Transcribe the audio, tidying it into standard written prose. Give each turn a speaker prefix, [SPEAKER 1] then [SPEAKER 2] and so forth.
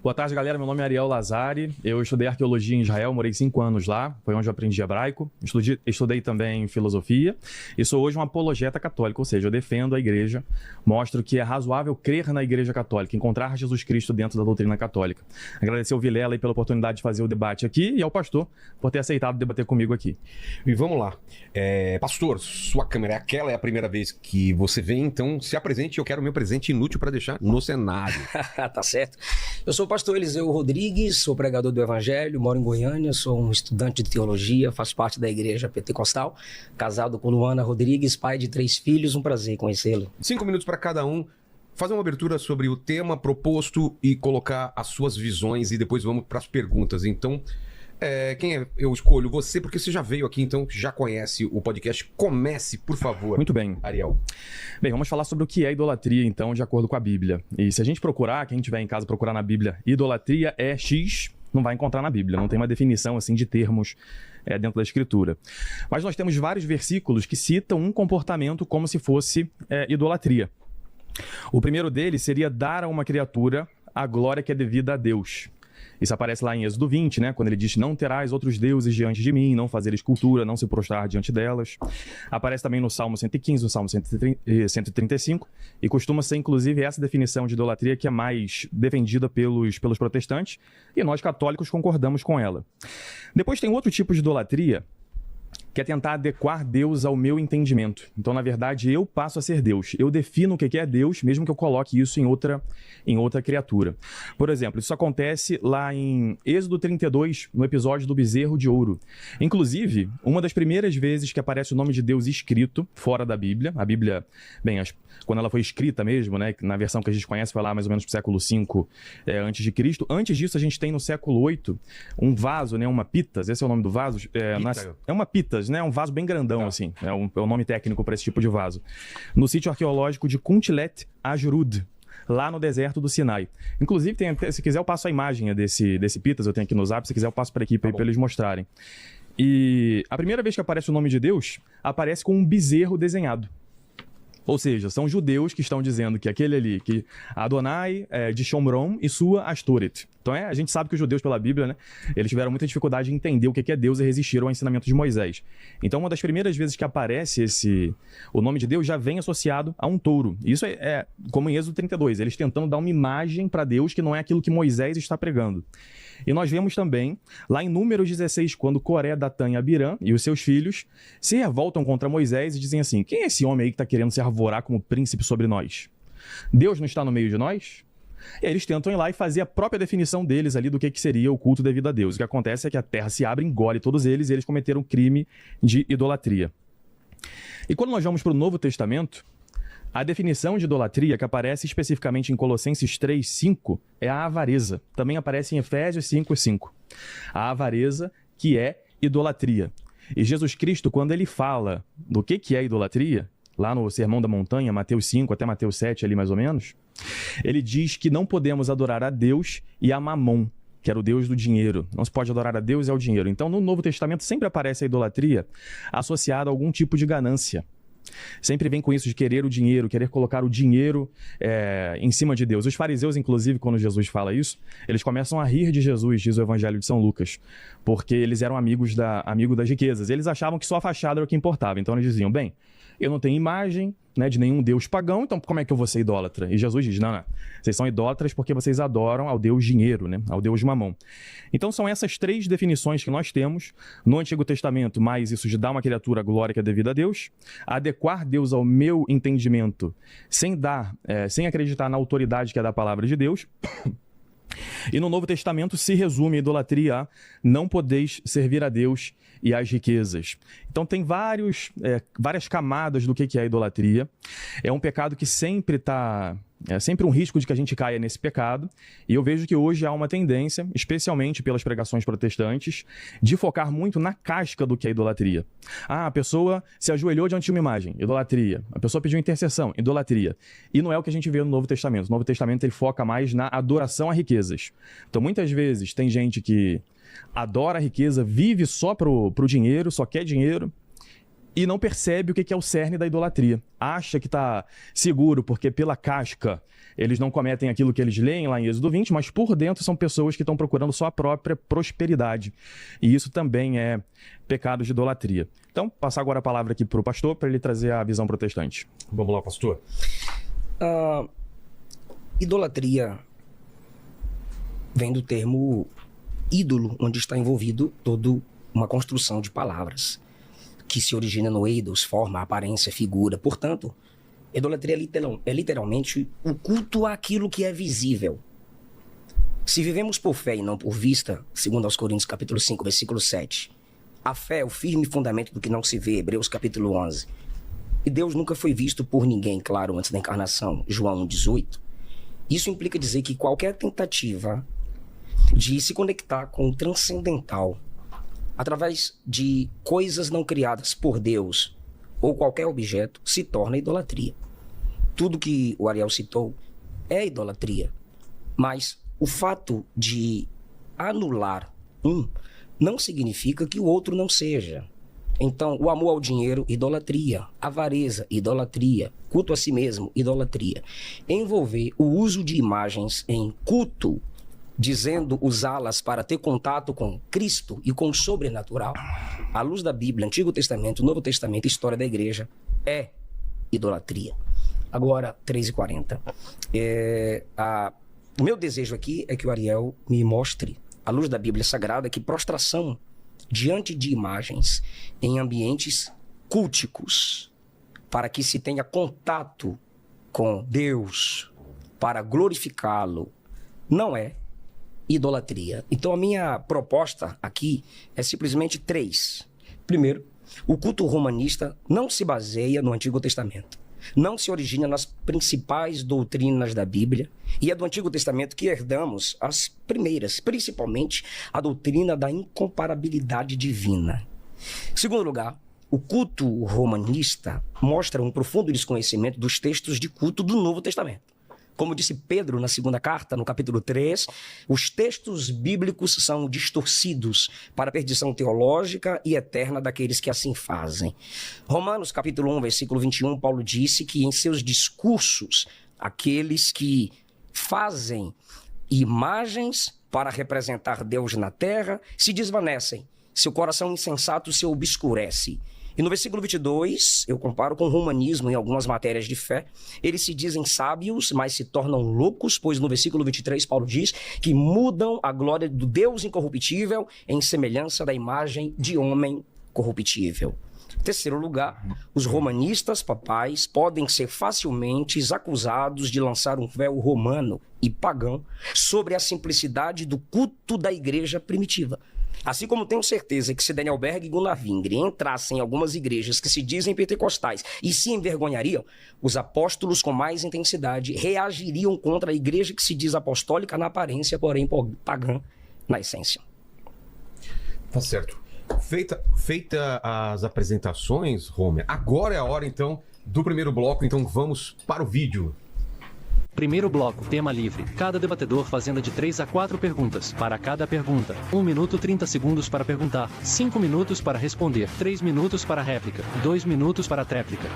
[SPEAKER 1] Boa tarde, galera. Meu nome é Ariel Lazari. Eu estudei arqueologia em Israel, morei 5 anos lá. Foi onde eu aprendi hebraico. Estudei também filosofia. E sou hoje um apologeta católico, ou seja, eu defendo a igreja, mostro que é razoável crer na igreja católica, encontrar Jesus Cristo dentro da doutrina católica. Agradecer ao Vilela aí pela oportunidade de fazer o debate aqui e ao pastor por ter aceitado debater comigo aqui.
[SPEAKER 2] E vamos lá. Pastor, sua câmera é a primeira vez que você vem, então se apresente. Eu quero o meu presente inútil para deixar no cenário.
[SPEAKER 3] Tá certo. Eu sou o pastor Eliseu Rodrigues, sou pregador do Evangelho, moro em Goiânia, sou um estudante de teologia, faço parte da igreja pentecostal, casado com Luana Rodrigues, pai de 3 filhos, um prazer conhecê-lo.
[SPEAKER 2] 5 minutos para cada um, fazer uma abertura sobre o tema proposto e colocar as suas visões e depois vamos para as perguntas. Então, eu escolho você, porque você já veio aqui, então já conhece o podcast. Comece, por favor.
[SPEAKER 1] Muito bem.
[SPEAKER 2] Ariel.
[SPEAKER 1] Bem, vamos falar sobre o que é idolatria, então, de acordo com a Bíblia. E se a gente procurar, quem estiver em casa procurar na Bíblia, idolatria é X, não vai encontrar na Bíblia. Não tem uma definição assim de termos dentro da Escritura. Mas nós temos vários versículos que citam um comportamento como se fosse idolatria. O primeiro deles seria dar a uma criatura a glória que é devida a Deus. Isso aparece lá em Êxodo 20, né? Quando ele diz: não terás outros deuses diante de mim, não fazer escultura, não se prostrar diante delas. Aparece também no Salmo 115, no Salmo 135, e costuma ser, inclusive, essa definição de idolatria que é mais defendida pelos protestantes, e nós católicos concordamos com ela. Depois tem outro tipo de idolatria, que é tentar adequar Deus ao meu entendimento. Então, na verdade, eu passo a ser Deus. Eu defino o que é Deus, mesmo que eu coloque isso em outra criatura. Por exemplo, isso acontece lá em Êxodo 32, no episódio do bezerro de ouro. Inclusive, uma das primeiras vezes que aparece o nome de Deus escrito fora da Bíblia, a Bíblia, quando ela foi escrita mesmo, né, na versão que a gente conhece, foi lá mais ou menos pro século 5 antes de Cristo. Antes disso, a gente tem no século 8 um vaso, né, uma pitas, esse é o nome do vaso. É uma pitas, né? Um vaso bem grandão, assim. É o nome técnico para esse tipo de vaso. No sítio arqueológico de Kuntilet Ajrud, lá no deserto do Sinai. Inclusive, se quiser eu passo a imagem desse pitas, eu tenho aqui no Zap, se quiser eu passo para a equipe para eles mostrarem. E a primeira vez que aparece o nome de Deus, aparece com um bezerro desenhado. Ou seja, são judeus que estão dizendo que aquele ali, que Adonai é de Shomron e sua Ashtoret. Então a gente sabe que os judeus pela Bíblia, né, eles tiveram muita dificuldade em entender o que é Deus e resistiram ao ensinamento de Moisés. Então uma das primeiras vezes que aparece o nome de Deus já vem associado a um touro. Isso é como em Êxodo 32, eles tentando dar uma imagem para Deus que não é aquilo que Moisés está pregando. E nós vemos também, lá em Números 16, quando Coré, Datã e Abirã e os seus filhos se revoltam contra Moisés e dizem assim: quem é esse homem aí que está querendo se arvorar como príncipe sobre nós? Deus não está no meio de nós? E aí eles tentam ir lá e fazer a própria definição deles ali do que seria o culto devido a Deus. O que acontece é que a terra se abre, engole todos eles e eles cometeram crime de idolatria. E quando nós vamos para o Novo Testamento, a definição de idolatria que aparece especificamente em Colossenses 3:5 é a avareza. Também aparece em Efésios 5:5. A avareza, que é idolatria. E Jesus Cristo, quando ele fala do que é idolatria, lá no Sermão da Montanha, Mateus 5 até Mateus 7, ali mais ou menos, ele diz que não podemos adorar a Deus e a Mamon, que era o Deus do dinheiro. Não se pode adorar a Deus e ao dinheiro. Então, no Novo Testamento sempre aparece a idolatria associada a algum tipo de ganância. Sempre vem com isso de querer o dinheiro, querer colocar o dinheiro em cima de Deus. Os fariseus, inclusive, quando Jesus fala isso, eles começam a rir de Jesus, diz o Evangelho de São Lucas, porque eles eram amigos das riquezas. Eles achavam que só a fachada era o que importava. Então eles diziam: bem, eu não tenho imagem, né, de nenhum deus pagão, então como é que eu vou ser idólatra? E Jesus diz: não, vocês são idólatras porque vocês adoram ao Deus dinheiro, né, ao Deus Mamon. Então são essas 3 definições que nós temos no Antigo Testamento, mais isso de dar uma criatura a glória que é devida a Deus, adequar Deus ao meu entendimento, sem acreditar na autoridade que é da palavra de Deus. E no Novo Testamento se resume a idolatria a não podeis servir a Deus e às riquezas. Então tem várias camadas do que é a idolatria. É um pecado que sempre sempre um risco de que a gente caia nesse pecado. E eu vejo que hoje há uma tendência, especialmente pelas pregações protestantes, de focar muito na casca do que é idolatria. A pessoa se ajoelhou diante de uma imagem, idolatria. A pessoa pediu intercessão, idolatria. E não é o que a gente vê no Novo Testamento. O Novo Testamento ele foca mais na adoração a riquezas. Então muitas vezes tem gente que adora a riqueza, vive só pro dinheiro, só quer dinheiro. e não percebe o que é o cerne da idolatria. Acha que está seguro, porque pela casca eles não cometem aquilo que eles leem lá em Êxodo 20, mas por dentro são pessoas que estão procurando só a própria prosperidade. E isso também é pecado de idolatria. Então, passar agora a palavra aqui para o pastor, para ele trazer a visão protestante.
[SPEAKER 2] Vamos lá, pastor.
[SPEAKER 3] Idolatria vem do termo ídolo, onde está envolvido toda uma construção de palavras, que se origina no eidos, forma, aparência, figura. Portanto, idolatria é literalmente o culto àquilo que é visível. Se vivemos por fé e não por vista, segundo aos Coríntios capítulo 5, versículo 7, a fé é o firme fundamento do que não se vê, Hebreus capítulo 11. E Deus nunca foi visto por ninguém, claro, antes da encarnação, João 1,18. Isso implica dizer que qualquer tentativa de se conectar com o transcendental através de coisas não criadas por Deus ou qualquer objeto se torna idolatria. Tudo que o Ariel citou é idolatria, mas o fato de anular um não significa que o outro não seja. Então, o amor ao dinheiro, idolatria. Avareza, idolatria. Culto a si mesmo, idolatria. Envolver o uso de imagens em culto, dizendo usá-las para ter contato com Cristo e com o sobrenatural, à luz da Bíblia, Antigo Testamento, Novo Testamento, história da igreja, é idolatria. Agora, 3h40. O meu desejo aqui é que o Ariel me mostre, à luz da Bíblia Sagrada, que prostração diante de imagens em ambientes culticos, para que se tenha contato com Deus, para glorificá-lo, não é idolatria. Então a minha proposta aqui é simplesmente 3. Primeiro, o culto romanista não se baseia no Antigo Testamento. Não se origina nas principais doutrinas da Bíblia, e é do Antigo Testamento que herdamos as primeiras, principalmente a doutrina da incomparabilidade divina. Segundo lugar, o culto romanista mostra um profundo desconhecimento dos textos de culto do Novo Testamento. Como disse Pedro na segunda carta, no capítulo 3, os textos bíblicos são distorcidos para a perdição teológica e eterna daqueles que assim fazem. Romanos capítulo 1, versículo 21, Paulo disse que em seus discursos, aqueles que fazem imagens para representar Deus na terra se desvanecem, seu coração insensato se obscurece. E no versículo 22, eu comparo com o romanismo em algumas matérias de fé. Eles se dizem sábios, mas se tornam loucos, pois no versículo 23, Paulo diz que mudam a glória do Deus incorruptível em semelhança da imagem de homem corruptível. Em terceiro lugar, os romanistas papais podem ser facilmente acusados de lançar um véu romano e pagão sobre a simplicidade do culto da igreja primitiva. Assim como tenho certeza que se Daniel Berg e Gunnar Wingre entrassem em algumas igrejas que se dizem pentecostais e se envergonhariam, os apóstolos com mais intensidade reagiriam contra a igreja que se diz apostólica na aparência, porém pagã na essência.
[SPEAKER 2] Tá certo. Feita as apresentações, Homer, agora é a hora então do primeiro bloco, então vamos para o vídeo.
[SPEAKER 4] Primeiro bloco, tema livre. Cada debatedor fazendo de 3 a 4 perguntas. Para cada pergunta, 1 minuto 30 segundos para perguntar, 5 minutos para responder, 3 minutos para réplica, 2 minutos para tréplica.